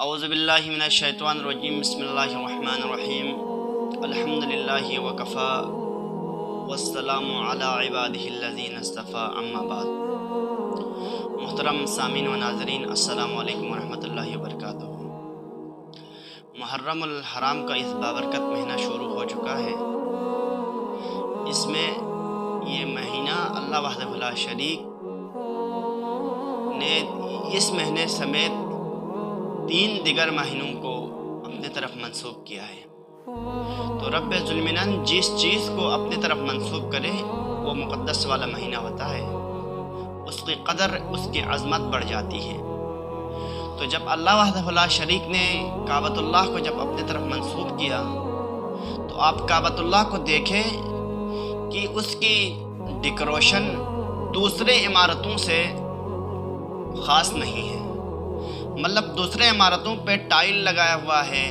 اعوذ باللہ من الشیطان الرجیم بسم اللہ الرحمن الرحیم الحمدللہ وکفا والسلام علی عبادہ الذین اصطفیٰ اما بعد۔ محترم سامعین و ناظرین، السلام علیکم ورحمۃ اللہ وبرکاتہ۔ محرم الحرام کا اس بابرکت مہینہ شروع ہو چکا ہے۔ اس میں یہ مہینہ اللہ وحدہ لا شریک نے اس مہینے سمیت 3 دیگر مہینوں کو اپنے طرف منسوب کیا ہے۔ تو رب ذوالمنن جس چیز کو اپنے طرف منسوب کرے وہ مقدس والا مہینہ ہوتا ہے، اس کی قدر، اس کی عظمت بڑھ جاتی ہے۔ تو جب اللہ وحدہ لا شریک نے کعبۃ اللہ کو جب اپنے طرف منسوب کیا تو آپ کعبۃ اللہ کو دیکھیں کہ اس کی ڈیکوریشن دوسرے عمارتوں سے خاص نہیں ہے۔ مطلب دوسرے عمارتوں پہ ٹائل لگایا ہوا ہے،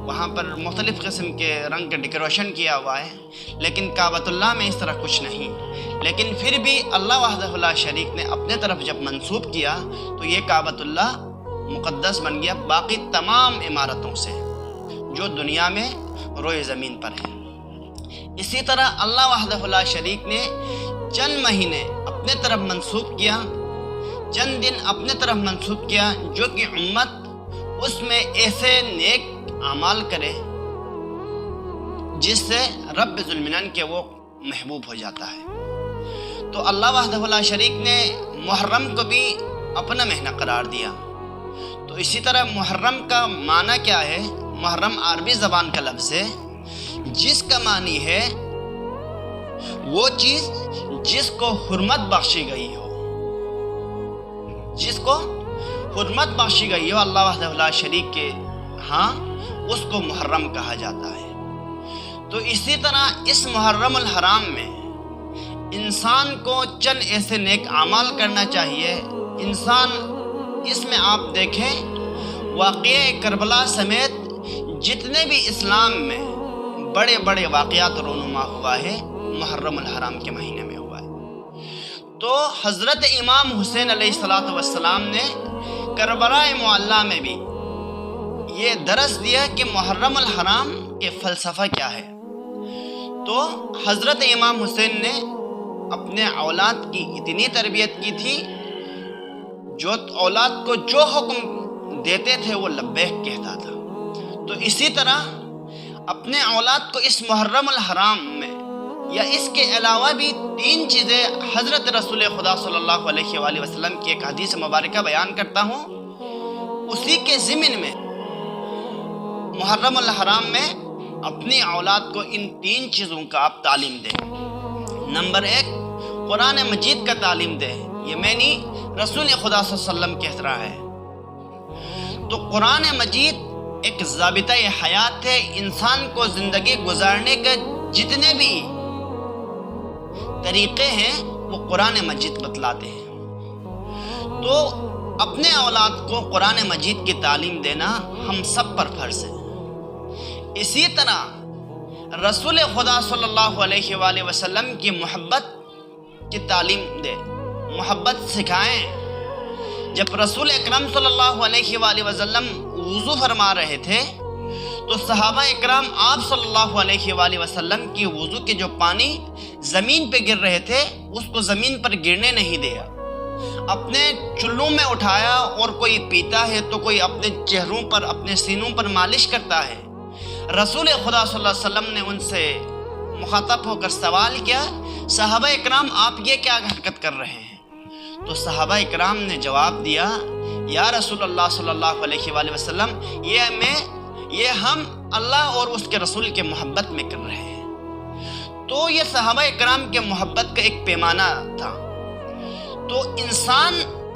وہاں پر مختلف قسم کے رنگ کا ڈیکوریشن کیا ہوا ہے، لیکن کعبۃ اللہ میں اس طرح کچھ نہیں۔ لیکن پھر بھی اللہ وحدہ لا شریک نے اپنے طرف جب منسوب کیا تو یہ کعبۃ اللہ مقدس بن گیا باقی تمام عمارتوں سے جو دنیا میں روئے زمین پر ہیں۔ اسی طرح اللہ وحدہ لا شریک نے چند مہینے اپنے طرف منسوب کیا، چند دن اپنے طرف منسوب کیا جو کہ امت اس میں ایسے نیک اعمال کرے جس سے رب ذوالمنن کے وہ محبوب ہو جاتا ہے۔ تو اللہ وحدہ لا شریک نے محرم کو بھی اپنا مہینہ قرار دیا۔ تو اسی طرح محرم کا معنی کیا ہے؟ محرم عربی زبان کا لفظ ہے جس کا معنی ہے وہ چیز جس کو حرمت بخشی گئی ہو، جس کو حرمت بخشی گئی ہو اللہ وحدہ لا شریک کے ہاں، اس کو محرم کہا جاتا ہے۔ تو اسی طرح اس محرم الحرام میں انسان کو چند ایسے نیک اعمال کرنا چاہیے۔ انسان اس میں آپ دیکھیں واقعہ کربلا سمیت جتنے بھی اسلام میں بڑے بڑے واقعات رونما ہوا ہے محرم الحرام کے مہینے میں ہوا ہے۔ تو حضرت امام حسین علیہ السلام نے کربلا معلیٰ میں بھی یہ درس دیا کہ محرم الحرام کے فلسفہ کیا ہے۔ تو حضرت امام حسین نے اپنے اولاد کی اتنی تربیت کی تھی، جو اولاد کو جو حکم دیتے تھے وہ لبیک کہتا تھا۔ تو اسی طرح اپنے اولاد کو اس محرم الحرام میں یا اس کے علاوہ بھی 3 چیزیں حضرت رسول خدا صلی اللہ علیہ وآلہ وسلم کی ایک حدیث مبارکہ بیان کرتا ہوں، اسی کے ضمن میں محرم الحرام میں اپنی اولاد کو ان 3 چیزوں کا آپ تعلیم دیں۔ نمبر 1، قرآن مجید کا تعلیم دیں۔ یہ میں نہیں، رسول خدا صلی اللہ علیہ وسلم کہہ رہا ہے۔ تو قرآن مجید ایک ضابطہ حیات ہے، انسان کو زندگی گزارنے کے جتنے بھی طریقے ہیں وہ قرآن مجید بتلاتے ہیں۔ تو اپنے اولاد کو قرآن مجید کی تعلیم دینا ہم سب پر فرض ہے۔ اسی طرح رسول خدا صلی اللہ علیہ وآلہ وسلم کی محبت کی تعلیم دے، محبت سکھائیں۔ جب رسول اکرم صلی اللہ علیہ وآلہ وسلم وضو فرما رہے تھے تو صحابہ اکرام آپ صلی اللہ علیہ وآلہ وسلم کی وضو کے جو پانی زمین پہ گر رہے تھے اس کو زمین پر گرنے نہیں دیا، اپنے چلوں میں اٹھایا، اور کوئی پیتا ہے تو کوئی اپنے چہروں پر، اپنے سینوں پر مالش کرتا ہے۔ رسول خدا صلی اللہ علیہ وسلم نے ان سے مخاطب ہو کر سوال کیا، صحابہ اکرام آپ یہ کیا حرکت کر رہے ہیں؟ تو صحابہ اکرام نے جواب دیا، یا رسول اللہ صلی اللہ علیہ وآلہ وسلم، یہ ہم اللہ اور اس کے رسول کے محبت میں کر رہے ہیں۔ تو یہ صحابہ اکرام کے محبت کا ایک پیمانہ تھا۔ تو انسان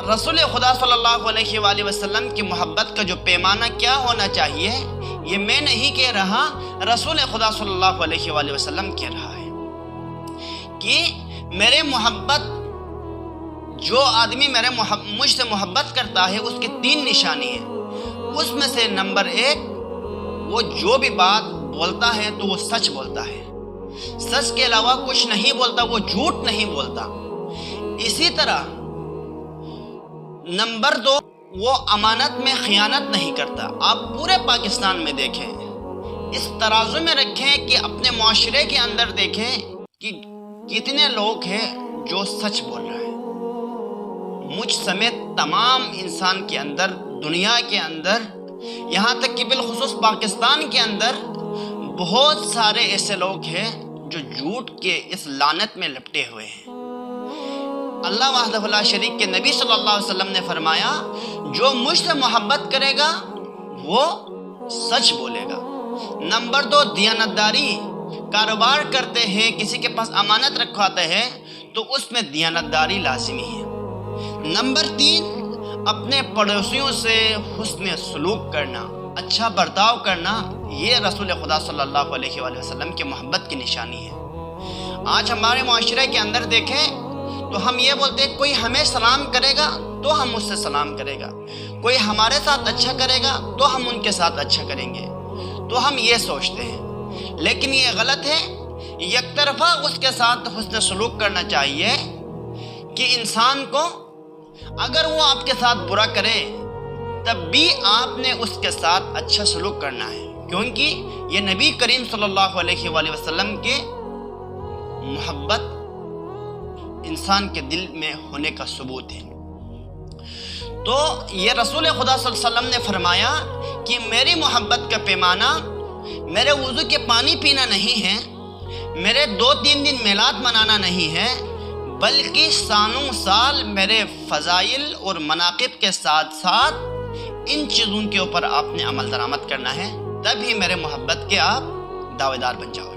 رسول خدا صلی اللہ علیہ وآلہ وسلم کی محبت کا جو پیمانہ کیا ہونا چاہیے، یہ میں نہیں کہہ رہا، رسول خدا صلی اللہ علیہ وآلہ وسلم کہہ رہا ہے کہ میرے محبت، جو آدمی مجھ سے محبت کرتا ہے اس کی 3 نشانی ہیں۔ اس میں سے نمبر 1، وہ جو بھی بات بولتا ہے تو وہ سچ بولتا ہے، سچ کے علاوہ کچھ نہیں بولتا، وہ جھوٹ نہیں بولتا۔ اسی طرح نمبر 2، وہ امانت میں خیانت نہیں کرتا۔ آپ پورے پاکستان میں دیکھیں، اس ترازو میں رکھیں کہ اپنے معاشرے کے اندر دیکھیں کہ کتنے لوگ ہیں جو سچ بول رہے ہیں۔ مجھ سمیت تمام انسان کے اندر، دنیا کے اندر، یہاں تک کہ بالخصوص پاکستان کے اندر بہت سارے ایسے لوگ ہیں جو جھوٹ کے اس لعنت میں لپٹے ہوئے ہیں۔ اللہ وحدہ لا شریک کے نبی صلی اللہ علیہ وسلم نے فرمایا، جو مجھ سے محبت کرے گا وہ سچ بولے گا۔ نمبر 2، دیانتداری۔ کاروبار کرتے ہیں، کسی کے پاس امانت رکھواتے ہیں تو اس میں دیانتداری لازمی ہے۔ نمبر 3، اپنے پڑوسیوں سے حسن سلوک کرنا، اچھا برتاؤ کرنا، یہ رسول خدا صلی اللہ علیہ وآلہ وسلم کی محبت کی نشانی ہے۔ آج ہمارے معاشرے کے اندر دیکھیں تو ہم یہ بولتے ہیں کوئی ہمیں سلام کرے گا تو ہم اس سے سلام کرے گا، کوئی ہمارے ساتھ اچھا کرے گا تو ہم ان کے ساتھ اچھا کریں گے، تو ہم یہ سوچتے ہیں، لیکن یہ غلط ہے۔ یک طرفہ اس کے ساتھ حسن سلوک کرنا چاہیے کہ انسان کو اگر وہ آپ کے ساتھ برا کرے تب بھی آپ نے اس کے ساتھ اچھا سلوک کرنا ہے، کیونکہ یہ نبی کریم صلی اللہ علیہ وآلہ وسلم کے محبت انسان کے دل میں ہونے کا ثبوت ہے۔ تو یہ رسول خدا صلی اللہ علیہ وسلم نے فرمایا کہ میری محبت کا پیمانہ میرے وضو کے پانی پینا نہیں ہے، میرے 2-3 دن میلاد منانا نہیں ہے، بلکہ سالوں سال میرے فضائل اور مناقب کے ساتھ ساتھ ان چیزوں کے اوپر آپ نے عمل درآمد کرنا ہے، تب ہی میرے محبت کے آپ دعوے دار بن جاؤ گے۔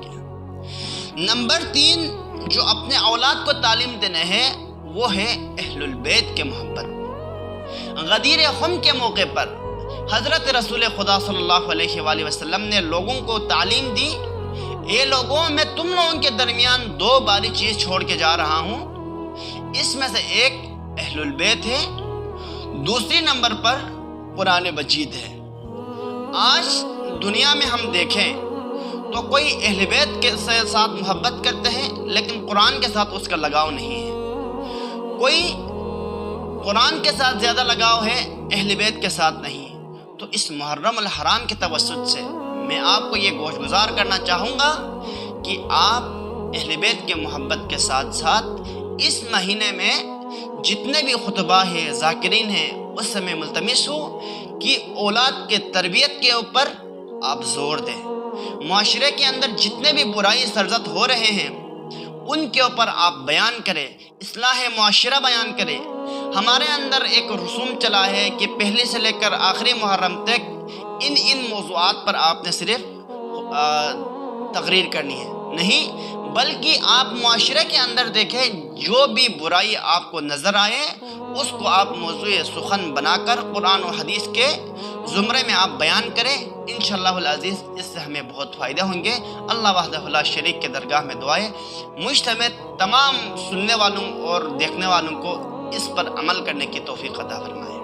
نمبر 3، جو اپنے اولاد کو تعلیم دینا ہے وہ ہے اہل البیت کے محبت۔ غدیر خم کے موقع پر حضرت رسول خدا صلی اللہ علیہ وآلہ وسلم نے لوگوں کو تعلیم دی، اے لوگوں میں تم لوگوں کے درمیان 2 باری چیز چھوڑ کے جا رہا ہوں، اس میں سے ایک اہل البیت ہے، دوسری نمبر پر قرآن مجید ہے۔ آج دنیا میں ہم دیکھیں تو کوئی اہل بیت کے ساتھ محبت کرتے ہیں لیکن قرآن کے ساتھ اس کا لگاؤ نہیں ہے، کوئی قرآن کے ساتھ زیادہ لگاؤ ہے، اہل بیت کے ساتھ نہیں۔ تو اس محرم الحرام کے توسط سے میں آپ کو یہ گوش گزار کرنا چاہوں گا کہ آپ اہل بیت کے محبت کے ساتھ ساتھ اس مہینے میں جتنے بھی خطبہ ہیں، ذاکرین ہیں، اس سے میں ملتمس ہوں کہ اولاد کے تربیت کے اوپر آپ زور دیں۔ معاشرے کے اندر جتنے بھی برائی سرزد ہو رہے ہیں ان کے اوپر آپ بیان کریں، اصلاح معاشرہ بیان کریں۔ ہمارے اندر ایک رسوم چلا ہے کہ پہلے سے لے کر آخری محرم تک ان موضوعات پر آپ نے صرف تقریر کرنی ہے، نہیں بلکہ آپ معاشرے کے اندر دیکھیں جو بھی برائی آپ کو نظر آئے اس کو آپ موضوع سخن بنا کر قرآن و حدیث کے زمرے میں آپ بیان کریں، انشاءاللہ العزیز اس سے ہمیں بہت فائدہ ہوں گے۔ اللہ وحدہ لا شریک کے درگاہ میں دعائیں مجھ سمیت تمام سننے والوں اور دیکھنے والوں کو اس پر عمل کرنے کی توفیق عطا فرمائے۔